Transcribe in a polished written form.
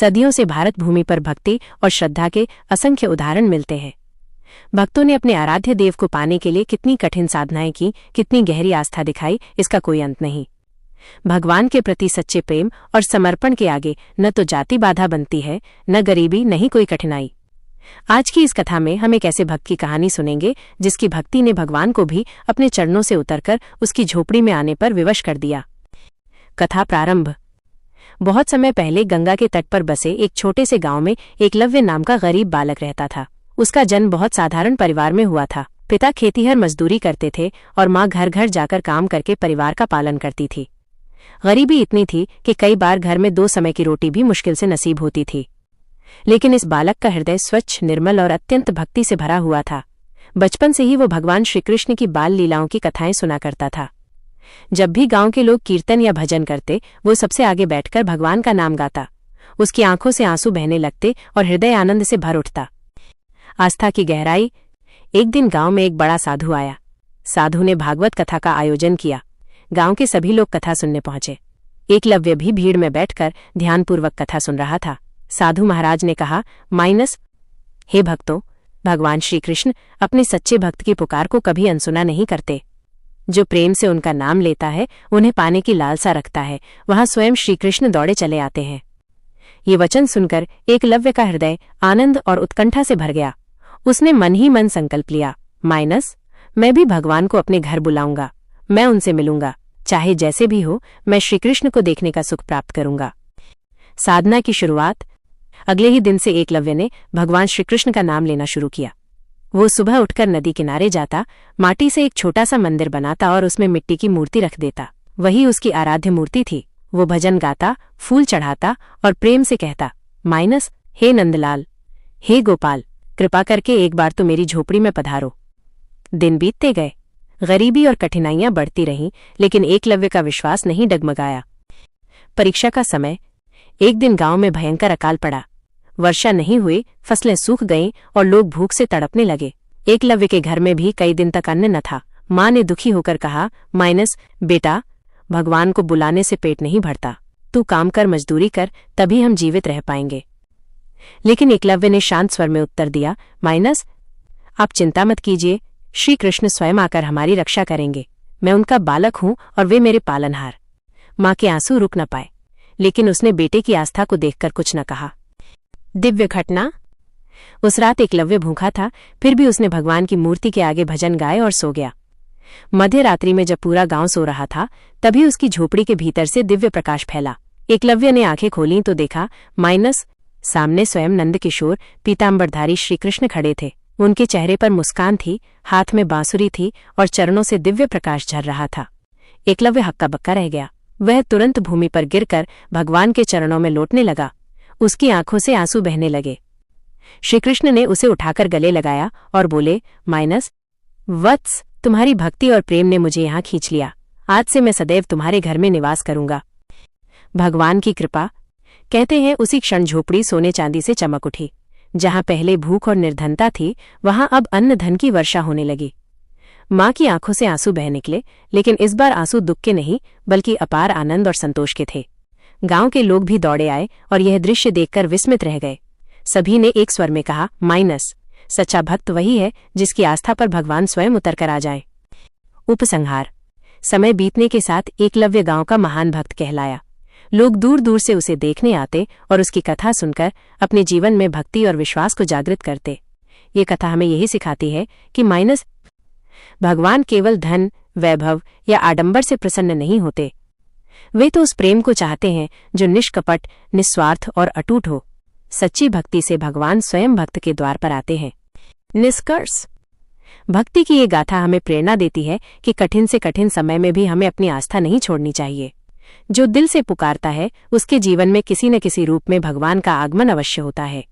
सदियों से भारत भूमि पर भक्ति और श्रद्धा के असंख्य उदाहरण मिलते हैं। भक्तों ने अपने आराध्य देव को पाने के लिए कितनी कठिन साधनाएं की, कितनी गहरी आस्था दिखाई, इसका कोई अंत नहीं। भगवान के प्रति सच्चे प्रेम और समर्पण के आगे न तो जाति बाधा बनती है, न गरीबी, न ही कोई कठिनाई। आज की इस कथा में हम एक ऐसे भक्त की कहानी सुनेंगे जिसकी भक्ति ने भगवान को भी अपने चरणों से उतरकर उसकी झोपड़ी में आने पर विवश कर दिया। कथा प्रारंभ। बहुत समय पहले गंगा के तट पर बसे एक छोटे से गांव में एकलव्य नाम का गरीब बालक रहता था। उसका जन्म बहुत साधारण परिवार में हुआ था। पिता खेतीहर मजदूरी करते थे और माँ घर घर जाकर काम करके परिवार का पालन करती थी। गरीबी इतनी थी कि कई बार घर में 2 समय की रोटी भी मुश्किल से नसीब होती थी। लेकिन इस बालक का हृदय स्वच्छ, निर्मल और अत्यंत भक्ति से भरा हुआ था। बचपन से ही वो भगवान श्रीकृष्ण की बाल लीलाओं की कथाएं सुना करता था। जब भी गांव के लोग कीर्तन या भजन करते, वो सबसे आगे बैठकर भगवान का नाम गाता। उसकी आंखों से आंसू बहने लगते और हृदय आनंद से भर उठता। आस्था की गहराई। एक दिन गांव में एक बड़ा साधु आया। साधु ने भागवत कथा का आयोजन किया। गांव के सभी लोग कथा सुनने पहुंचे। एकलव्य भी भीड़ में बैठकर ध्यानपूर्वक कथा सुन रहा था। साधु महाराज ने कहा, हे भक्तों, भगवान श्रीकृष्ण अपने सच्चे भक्त की पुकार को कभी अनसुना नहीं करते। जो प्रेम से उनका नाम लेता है, उन्हें पाने की लालसा रखता है, वहां स्वयं श्रीकृष्ण दौड़े चले आते हैं। ये वचन सुनकर एकलव्य का हृदय आनंद और उत्कंठा से भर गया। उसने मन ही मन संकल्प लिया, मैं भी भगवान को अपने घर बुलाऊंगा, मैं उनसे मिलूंगा, चाहे जैसे भी हो, मैं श्रीकृष्ण को देखने का सुख प्राप्त करूंगा। साधना की शुरुआत। अगले ही दिन से एकलव्य ने भगवान श्रीकृष्ण का नाम लेना शुरू किया। वो सुबह उठकर नदी किनारे जाता, माटी से एक छोटा सा मंदिर बनाता और उसमें मिट्टी की मूर्ति रख देता। वही उसकी आराध्य मूर्ति थी। वो भजन गाता, फूल चढ़ाता और प्रेम से कहता, हे नंदलाल, हे गोपाल, कृपा करके एक बार तो मेरी झोपड़ी में पधारो। दिन बीतते गए। गरीबी और कठिनाइयां बढ़ती रहीं, लेकिन एकलव्य का विश्वास नहीं डगमगाया। परीक्षा का समय। एक दिन गांव में भयंकर अकाल पड़ा। वर्षा नहीं हुई, फसलें सूख गईं और लोग भूख से तड़पने लगे। एकलव्य के घर में भी कई दिन तक अन्न न था। माँ ने दुखी होकर कहा, बेटा, भगवान को बुलाने से पेट नहीं भरता। तू काम कर, मजदूरी कर, तभी हम जीवित रह पाएंगे। लेकिन एकलव्य ने शांत स्वर में उत्तर दिया, आप चिंता मत कीजिए, श्री कृष्ण स्वयं आकर हमारी रक्षा करेंगे। मैं उनका बालक हूं और वे मेरे पालनहार। माँ के आंसू रुक न पाए, लेकिन उसने बेटे की आस्था को देखकर कुछ न कहा। दिव्य घटना। उस रात एकलव्य भूखा था, फिर भी उसने भगवान की मूर्ति के आगे भजन गाए और सो गया। मध्य रात्रि में जब पूरा गांव सो रहा था, तभी उसकी झोपड़ी के भीतर से दिव्य प्रकाश फैला। एकलव्य ने आंखें खोलीं तो देखा, सामने स्वयं नंदकिशोर पीतांबरधारी श्रीकृष्ण खड़े थे। उनके चेहरे पर मुस्कान थी, हाथ में बांसुरी थी और चरणों से दिव्य प्रकाश झर रहा था। एकलव्य हक्का बक्का रह गया। वह तुरंत भूमि पर गिरकर भगवान के चरणों में लौटने लगा। उसकी आंखों से आंसू बहने लगे। श्रीकृष्ण ने उसे उठाकर गले लगाया और बोले, वत्स, तुम्हारी भक्ति और प्रेम ने मुझे यहाँ खींच लिया। आज से मैं सदैव तुम्हारे घर में निवास करूंगा। भगवान की कृपा। कहते हैं उसी क्षण झोपड़ी सोने चांदी से चमक उठी। जहां पहले भूख और निर्धनता थी, वहां अब अन्न धन की वर्षा होने लगी। माँ की आंखों से आंसू बह निकले, लेकिन इस बार आंसू दुख के नहीं, बल्कि अपार आनंद और संतोष के थे। गांव के लोग भी दौड़े आए और यह दृश्य देखकर विस्मित रह गए। सभी ने एक स्वर में कहा, सच्चा भक्त वही है जिसकी आस्था पर भगवान स्वयं उतर कर आ जाए। उपसंहार। समय बीतने के साथ एकलव्य गांव का महान भक्त कहलाया। लोग दूर दूर से उसे देखने आते और उसकी कथा सुनकर अपने जीवन में भक्ति और विश्वास को जागृत करते। ये कथा हमें यही सिखाती है कि भगवान केवल धन, वैभव या आडंबर से प्रसन्न नहीं होते। वे तो उस प्रेम को चाहते हैं जो निष्कपट, निस्वार्थ और अटूट हो। सच्ची भक्ति से भगवान स्वयं भक्त के द्वार पर आते हैं। निष्कर्ष। भक्ति की ये गाथा हमें प्रेरणा देती है कि कठिन से कठिन समय में भी हमें अपनी आस्था नहीं छोड़नी चाहिए। जो दिल से पुकारता है, उसके जीवन में किसी न किसी रूप में भगवान का आगमन अवश्य होता है।